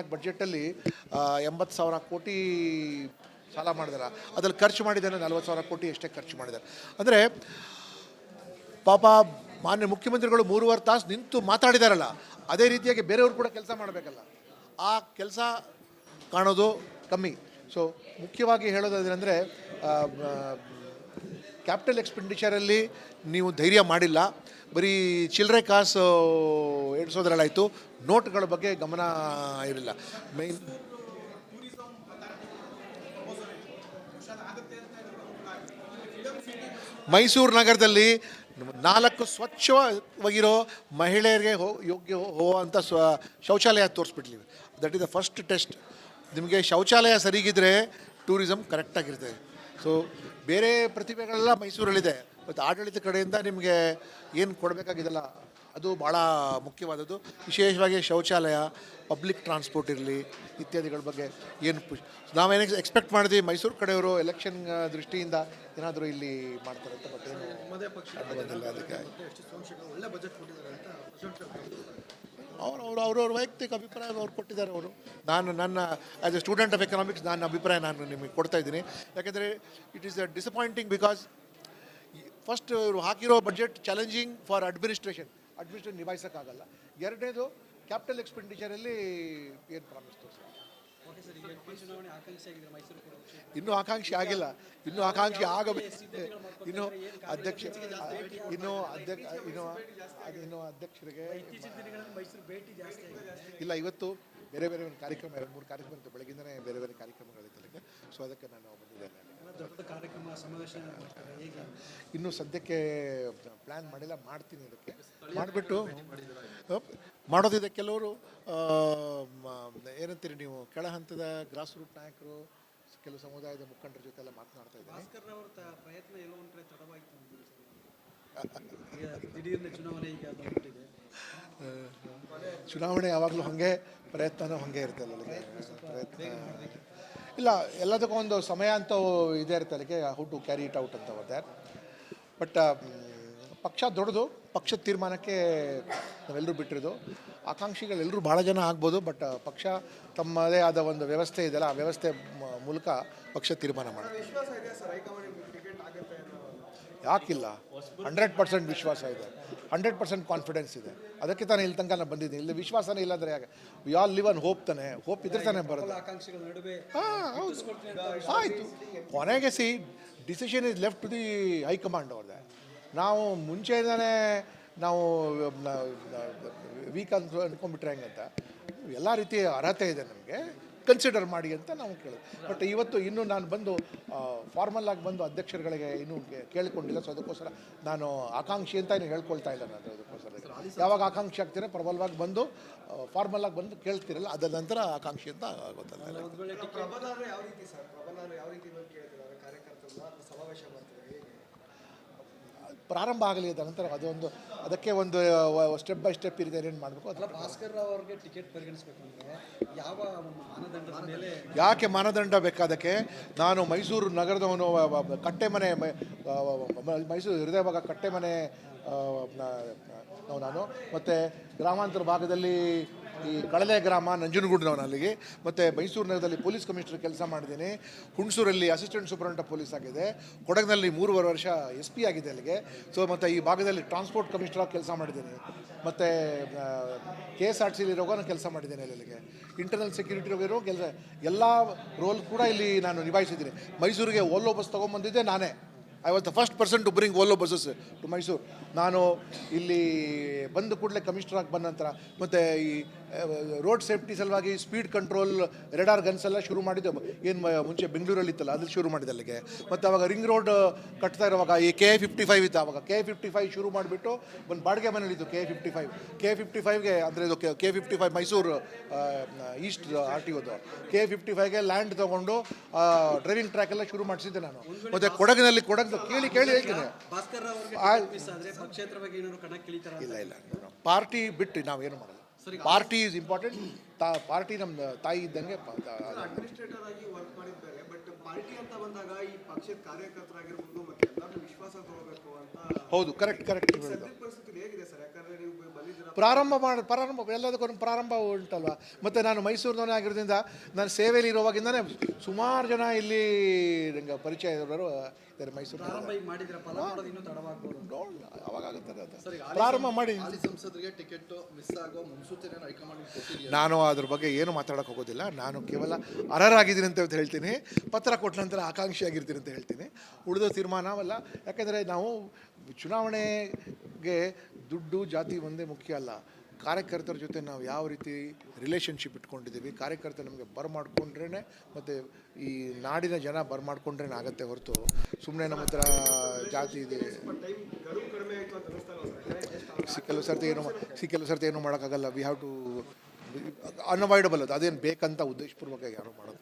24 ಬಡ್ಜೆಟಲ್ಲಿ 80,000 ಕೋಟಿ ಸಾಲ ಮಾಡಿದಾರೆ. ಅದ್ರಲ್ಲಿ ಖರ್ಚು ಮಾಡಿದ್ದಾನೆ 40,000 ಕೋಟಿ ಅಷ್ಟೇ ಖರ್ಚು ಮಾಡಿದ್ದಾರೆ. ಅಂದರೆ ಪಾಪ ಮಾನ್ಯ ಮುಖ್ಯಮಂತ್ರಿಗಳು 3.5 ತಾಸು ನಿಂತು ಮಾತಾಡಿದಾರಲ್ಲ, ಅದೇ ರೀತಿಯಾಗಿ ಬೇರೆಯವರು ಕೂಡ ಕೆಲಸ ಮಾಡಬೇಕಲ್ಲ, ಆ ಕೆಲಸ ಕಾಣೋದು ಕಮ್ಮಿ. ಸೊ ಮುಖ್ಯವಾಗಿ ಹೇಳೋದಾದ್ರೆ ಕ್ಯಾಪಿಟಲ್ ಎಕ್ಸ್ಪೆಂಡಿಚರಲ್ಲಿ ನೀವು ಧೈರ್ಯ ಮಾಡಿಲ್ಲ, ಬರೀ ಚಿಲ್ಲರೆ ಕಾಸು ಎಣಿಸೋದ್ರಲ್ಲಾಯಿತು, ನೋಟ್ಗಳ ಬಗ್ಗೆ ಗಮನ ಇರಲಿಲ್ಲ. ಮೈನ್ ಮೈಸೂರು ನಗರದಲ್ಲಿ 4 ಸ್ವಚ್ಛವಾಗಿರೋ ಮಹಿಳೆಯರಿಗೆ ಯೋಗ್ಯ ಹೋಗುವಂಥ ಶೌಚಾಲಯ ತೋರಿಸ್ಬಿಡ್ಲಿವೆ. That is the first test. ನಿಮಗೆ ಶೌಚಾಲಯ ಸರಿಗಿದ್ರೆ ಟೂರಿಸಮ್ ಕರೆಕ್ಟಾಗಿರ್ತದೆ. ಸೊ ಬೇರೆ ಪ್ರತಿಭೆಗಳೆಲ್ಲ ಮೈಸೂರಲ್ಲಿದೆ, ಮತ್ತು ಆಡಳಿತ ಕಡೆಯಿಂದ ನಿಮಗೆ ಏನು ಕೊಡಬೇಕಾಗಿದೆಲ್ಲ ಅದು ಭಾಳ ಮುಖ್ಯವಾದದ್ದು. ವಿಶೇಷವಾಗಿ ಶೌಚಾಲಯ, ಪಬ್ಲಿಕ್ ಟ್ರಾನ್ಸ್ಪೋರ್ಟ್ ಇರಲಿ ಇತ್ಯಾದಿಗಳ ಬಗ್ಗೆ ಏನು ನಾವೇನು ಎಕ್ಸ್ಪೆಕ್ಟ್ ಮಾಡಿದ್ವಿ, ಮೈಸೂರು ಕಡೆಯವರು ಎಲೆಕ್ಷನ್ ದೃಷ್ಟಿಯಿಂದ ಏನಾದರೂ ಇಲ್ಲಿ ಮಾಡ್ತಾರೆ ಅಂತ. ಬಟ್ ಏನು ಬಂದಿಲ್ಲ. ಅದಕ್ಕೆ ಅವ್ರವ್ರ ವೈಯಕ್ತಿಕ ಅಭಿಪ್ರಾಯ ಅವ್ರು ಕೊಟ್ಟಿದ್ದಾರೆ. ಅವರು ನನ್ನ as A student of economics ನನ್ನ ಅಭಿಪ್ರಾಯ ನಾನು ನಿಮಗೆ ಕೊಡ್ತಾ ಇದ್ದೀನಿ. ಯಾಕೆಂದರೆ it is disappointing because first ಇವರು ಹಾಕಿರೋ ಬಡ್ಜೆಟ್ ಚಾಲೆಂಜಿಂಗ್ ಫಾರ್ ಅಡ್ಮಿನಿಸ್ಟ್ರೇಷನ್ ನಿಭಾಯಿಸೋಕ್ಕಾಗಲ್ಲ. ಎರಡನೇದು ಕ್ಯಾಪಿಟಲ್ ಎಕ್ಸ್ಪೆಂಡಿಚರಲ್ಲಿ ಏನು ಪ್ರಾಮಿಸ್ ತೋರಿಸ್ತಾರೆ. ಇನ್ನೂ ಆಕಾಂಕ್ಷಿ ಆಗಿಲ್ಲ, ಇನ್ನೂ ಆಕಾಂಕ್ಷಿ ಆಗಬೇಕು. ಇನ್ನೂ ಅಧ್ಯಕ್ಷರಿಗೆ ಇಲ್ಲ. ಇವತ್ತು ಬೇರೆ ಬೇರೆ ಒಂದು ಕಾರ್ಯಕ್ರಮ, 2-3 ಕಾರ್ಯಕ್ರಮ ಇತ್ತು, ಬೆಳಗ್ಗಿಂದನೇ ಬೇರೆ ಬೇರೆ ಕಾರ್ಯಕ್ರಮಗಳಿದ್ದಲ್ಲಿಗೆ. ಸೊ ಅದಕ್ಕೆ ನಾನು ಬಂದಿದ್ದೇನೆ. ಇನ್ನೂ ಸದ್ಯಕ್ಕೆ ಪ್ಲ್ಯಾನ್ ಮಾಡಿಲ್ಲ, ಮಾಡ್ತೀನಿ. ಇದಕ್ಕೆ ಮಾಡಿಬಿಟ್ಟು ಮಾಡೋದಿದೆ. ಕೆಲವರು ಏನಂತೀರಿ ನೀವು, ಕೆಳ ಹಂತದ ಗ್ರಾಸ್ ರೂಟ್ ನಾಯಕರು, ಕೆಲವು ಸಮುದಾಯದ ಮುಖಂಡರ ಜೊತೆ ಎಲ್ಲ ಮಾತನಾಡ್ತಾ ಇದ್ದೀನಿ. ಚುನಾವಣೆ ಯಾವಾಗಲೂ ಹಾಗೆ, ಪ್ರಯತ್ನನೂ ಹಾಗೆ ಇರ್ತಲ್ಲ. ಪ್ರಯತ್ನ ಇಲ್ಲ, ಎಲ್ಲದಕ್ಕೂ ಒಂದು ಸಮಯ ಅಂತ ಇದೇ ಇರುತ್ತೆ ಅಲ್ಲಿಗೆ, how to carry it out ಅಂತ ಹೋದೆ. ಬಟ್ ಪಕ್ಷ ದೊಡ್ಡದು, ಪಕ್ಷದ ತೀರ್ಮಾನಕ್ಕೆ ನಾವೆಲ್ಲರೂ ಬಿಟ್ಟಿರೋದು. ಆಕಾಂಕ್ಷಿಗಳೆಲ್ಲರೂ ಭಾಳ ಜನ ಆಗ್ಬೋದು, ಬಟ್ ಪಕ್ಷ ತಮ್ಮದೇ ಆದ ಒಂದು ವ್ಯವಸ್ಥೆ ಇದೆಯಲ್ಲ, ಆ ವ್ಯವಸ್ಥೆ ಮೂಲಕ ಪಕ್ಷ ತೀರ್ಮಾನ ಮಾಡುತ್ತೆ. ಯಾಕಿಲ್ಲ, 100% ವಿಶ್ವಾಸ ಇದೆ, 100% ಕಾನ್ಫಿಡೆನ್ಸ್ ಇದೆ. ಅದಕ್ಕೆ ತಾನೇ ಇಲ್ಲಿ ತನಕ ನಾನು ಬಂದಿದ್ದೀನಿ. ಇಲ್ಲಿ ವಿಶ್ವಾಸನೇ ಇಲ್ಲ ಅಂದರೆ we all live on hope ತಾನೆ, ಹೋಪ್ ಇದ್ರೆ ತಾನೇ ಬರೋದು. ಹಾಂ ಹೌದು, ಆಯಿತು. ಕೊನೆಗೆ decision is left to the high command ಅವ್ರದ್ದೆ. ನಾವು ಮುಂಚೆಯಿಂದನೇ ನಾವು ವೀಕ್ ಅಂದ್ಕೊಂಡ್ಬಿಟ್ರೆ ಹೆಂಗಂತ, ಎಲ್ಲ ರೀತಿಯ ಅರ್ಹತೆ ಇದೆ ನಮಗೆ, ಕನ್ಸಿಡರ್ ಮಾಡಿ ಅಂತ ನಾವು ಕೇಳೋದು. ಬಟ್ ಇವತ್ತು ಇನ್ನೂ ನಾನು ಬಂದು ಫಾರ್ಮಲ್ ಆಗಿ ಬಂದು ಅಧ್ಯಕ್ಷರುಗಳಿಗೆ ಇನ್ನೂ ಕೇಳಿಕೊಂಡಿಲ್ಲ. ಸೊ ಅದಕ್ಕೋಸ್ಕರ ನಾನು ಆಕಾಂಕ್ಷಿ ಅಂತ ಏನು ಹೇಳ್ಕೊಳ್ತಾ ಇಲ್ಲ. ನಾನು ಅದಕ್ಕೋಸ್ಕರ ಯಾವಾಗ ಆಕಾಂಕ್ಷಿ ಆಗ್ತೀರ ಪ್ರಬಲವಾಗಿ ಬಂದು ಫಾರ್ಮಲ್ ಆಗಿ ಬಂದು ಕೇಳ್ತಿರಲ್ಲ, ಅದರ ನಂತರ ಆಕಾಂಕ್ಷಿ ಅಂತ ಗೊತ್ತಲ್ಲ. ಪ್ರಾರಂಭ ಆಗಲಿ, ಅದ ನಂತರ ಅದೊಂದು ಅದಕ್ಕೆ ಒಂದು ಸ್ಟೆಪ್ ಬೈ ಸ್ಟೆಪ್ ಇದೆ, ಏನು ಮಾಡಬೇಕು. ಅದಲ್ಲ, ಭಾಸ್ಕರ್ ರಾವ್ ಅವರಿಗೆ ಟಿಕೆಟ್ ಪರಿಗಣಿಸಬೇಕು ಅಂದರೆ ಯಾವ ಮಾನದಂಡದ ಮೇಲೆ? ಯಾಕೆ ಮಾನದಂಡ ಬೇಕಾದಕ್ಕೆ? ನಾನು ಮೈಸೂರು ನಗರದವನು, ಕಟ್ಟೆಮನೆ, ಮೈಸೂರು ಹೃದಯ ಭಾಗ ಕಟ್ಟೆಮನೆ ನಾನು, ಮತ್ತು ಗ್ರಾಮಾಂತರ ಭಾಗದಲ್ಲಿ ಈ ಕಳಲೆ ಗ್ರಾಮ ನಂಜನಗೂಡಿನವನು ಅಲ್ಲಿಗೆ, ಮತ್ತು ಮೈಸೂರು ನಗರದಲ್ಲಿ ಪೊಲೀಸ್ ಕಮಿಷನರ್ ಕೆಲಸ ಮಾಡಿದ್ದೀನಿ. ಹುಣಸೂರಲ್ಲಿ ಅಸಿಸ್ಟೆಂಟ್ ಸೂಪರಿಂಟೆಂಡೆಂಟ್ ಪೊಲೀಸ್ ಆಗಿದೆ. ಕೊಡಗಿನಲ್ಲಿ 3.5 ವರ್ಷ SP ಆಗಿದೆ ಅಲ್ಲಿಗೆ. ಸೊ ಮತ್ತು ಈ ಭಾಗದಲ್ಲಿ ಟ್ರಾನ್ಸ್ಪೋರ್ಟ್ ಕಮಿಷನರ್ ಕೆಲಸ ಮಾಡಿದ್ದೀನಿ. ಮತ್ತು KSRTC ಇರೋವಾಗ ಕೆಲಸ ಮಾಡಿದ್ದೇನೆ ಅಲ್ಲಿಗೆ. ಇಂಟರ್ನಲ್ ಸೆಕ್ಯೂರಿಟಿ ಇರೋ ಕೆಲಸ, ಎಲ್ಲ ರೋಲ್ ಕೂಡ ಇಲ್ಲಿ ನಾನು ನಿಭಾಯಿಸಿದ್ದೀನಿ. ಮೈಸೂರಿಗೆ ಓಲೋ ಬಸ್ ತೊಗೊಂಬಂದಿದ್ದೆ ನಾನೇ. I was the first person to bring Volvo buses to Mysuru. ನಾನು ಇಲ್ಲಿ ಬಂದ ಕೂಡಲೇ ಕಮಿಷನರ್ ಆಗಿ ಬಂದ ನಂತರ, ಮತ್ತು ಈ ರೋಡ್ ಸೇಫ್ಟಿ ಸಲುವಾಗಿ ಸ್ಪೀಡ್ ಕಂಟ್ರೋಲ್ ರೆಡಾರ್ ಗನ್ಸ್ ಎಲ್ಲ ಶುರು ಮಾಡಿದ್ದೆ. ಏನು ಮುಂಚೆ ಬೆಂಗಳೂರಲ್ಲಿ ಇತ್ತಲ್ಲ, ಅದ್ರಲ್ಲಿ ಶುರು ಮಾಡಿದೆ ಅಲ್ಲಿಗೆ. ಮತ್ತು ಅವಾಗ ರಿಂಗ್ ರೋಡ್ ಕಟ್ತಾ ಇರುವಾಗ ಈ KA-55 ಇತ್ತು. ಅವಾಗ KA-55 ಶುರು ಮಾಡಿಬಿಟ್ಟು ಒಂದು ಬಾಡಿಗೆ ಮನೇಲಿತ್ತು KA-55ಗೆ, ಅಂದರೆ ಇದು KA-55 ಮೈಸೂರು ಈಸ್ಟ್ RTOದು. KA-55ಗೆ ಲ್ಯಾಂಡ್ ತೊಗೊಂಡು ಡ್ರೈವಿಂಗ್ ಟ್ರ್ಯಾಕ್ ಎಲ್ಲ ಶುರು ಮಾಡಿಸಿದ್ದೆ ನಾನು. ಮತ್ತು ಕೊಡಗಿನಲ್ಲಿ ಕೇಳಿ ಹೇಳ್ತೀನಿ. ಇಲ್ಲ ಪಾರ್ಟಿ ಬಿಟ್ಟು ನಾವೇನು ಮಾಡಲ್ಲ. ಪಾರ್ಟಿ ಈಸ್ ಇಂಪಾರ್ಟೆಂಟ್, ಪಾರ್ಟಿ ನಮ್ಮ ತಾಯಿ ಇದ್ದಂಗೆ ಅಡ್ಮಿನಿಸ್ಟ್ರೇಟರ್ ಆಗಿ ವರ್ಕ್ ಮಾಡಿದ್ದಾರೆ. ಬಟ್ ಪಾರ್ಟಿ ಅಂತ ಬಂದಾಗ ಈ ಪಕ್ಷದ ಕಾರ್ಯಕರ್ತರಾಗಿರ್ಬೋದು ಮತ್ತೆ ಎಲ್ಲರೂ ವಿಶ್ವಾಸ ತಗೋಬೇಕು ಅಂತ. ಹೌದು, ಕರೆಕ್ಟ್ ಸದ್ಯದ ಪರಿಸ್ಥಿತಿ ಹೇಗಿದೆ ಸರ್? ಯಾಕಂದ್ರೆ ನೀವು ಬಂದಿದ್ದೀರಾ, ಪ್ರಾರಂಭ ಎಲ್ಲದಕ್ಕೂ ಪ್ರಾರಂಭ ಉಂಟಲ್ವ. ಮತ್ತು ನಾನು ಮೈಸೂರಿನವನೇ ಆಗಿರೋದ್ರಿಂದ ನಾನು ಸೇವೆಯಲ್ಲಿ ಇರುವಾಗಿಂದನೇ ಸುಮಾರು ಜನ ಇಲ್ಲಿ ನಂಗೆ ಪರಿಚಯ ಇರೋರು ಇದ್ದಾರೆ ಮೈಸೂರು. ಪ್ರಾರಂಭ ಈಗ ಮಾಡಿದ್ರೆ ಫಲ ನೋಡೋದು ಇನ್ನೂ ತಡವಾಗ್ಬೋದು. ಅವಾಗ ಆಗುತ್ತದೆ ಅದು. ಪ್ರಾರಂಭ ಮಾಡಿ ಹಾಲಿ ಸಂಸದರಿಗೆ ಟಿಕೆಟ್ ಮಿಸ್ ಆಗೋ ಮುನ್ಸೂಚನೆ ಹೈಕಮಾಂಡ್ ಕೊಟ್ಟಿದ್ದೀರಾ? ನಾನು ಅದ್ರ ಬಗ್ಗೆ ಏನು ಮಾತಾಡೋಕೆ ಹೋಗೋದಿಲ್ಲ. ನಾನು ಕೇವಲ ಅರ್ಹರಾಗಿದ್ದೀನಿ ಅಂತ ಹೇಳ್ತೀನಿ, ಪತ್ರ ಕೊಟ್ಟ ನಂತರ ಆಕಾಂಕ್ಷಿಯಾಗಿರ್ತೀನಿ ಅಂತ ಹೇಳ್ತೀನಿ. ಉಳಿದ ತೀರ್ಮಾನವಲ್ಲ. ಯಾಕೆಂದರೆ ನಾವು ಚುನಾವಣೆಗೆ ದುಡ್ಡು ಜಾತಿ ಒಂದೇ ಮುಖ್ಯ ಅಲ್ಲ. ಕಾರ್ಯಕರ್ತರ ಜೊತೆ ನಾವು ಯಾವ ರೀತಿ ರಿಲೇಷನ್ಶಿಪ್ ಇಟ್ಕೊಂಡಿದ್ದೀವಿ, ಕಾರ್ಯಕರ್ತರು ನಮಗೆ ಬರಮಾಡ್ಕೊಂಡ್ರೇ ಮತ್ತು ಈ ನಾಡಿನ ಜನ ಬರಮಾಡ್ಕೊಂಡ್ರೇ ಆಗುತ್ತೆ ಹೊರತು ಸುಮ್ಮನೆ ನಮ್ಮ ಹತ್ರ ಜಾತಿ ಇದೆ ಟೈಮ್ ಗಡುವು ಕಡಿಮೆ ಆಯಿತು ಅಂತ ಅನಿಸ್ತಾ ಇಲ್ವಾ ಸರ್? ಕೆಲವು ಸರ್ತಿ ಏನು ಮಾಡೋಕ್ಕಾಗಲ್ಲ. We have to unavoidable. ಅದೇನು ಬೇಕಂತ ಉದ್ದೇಶಪೂರ್ವಕ ಯಾರು ಮಾಡೋದು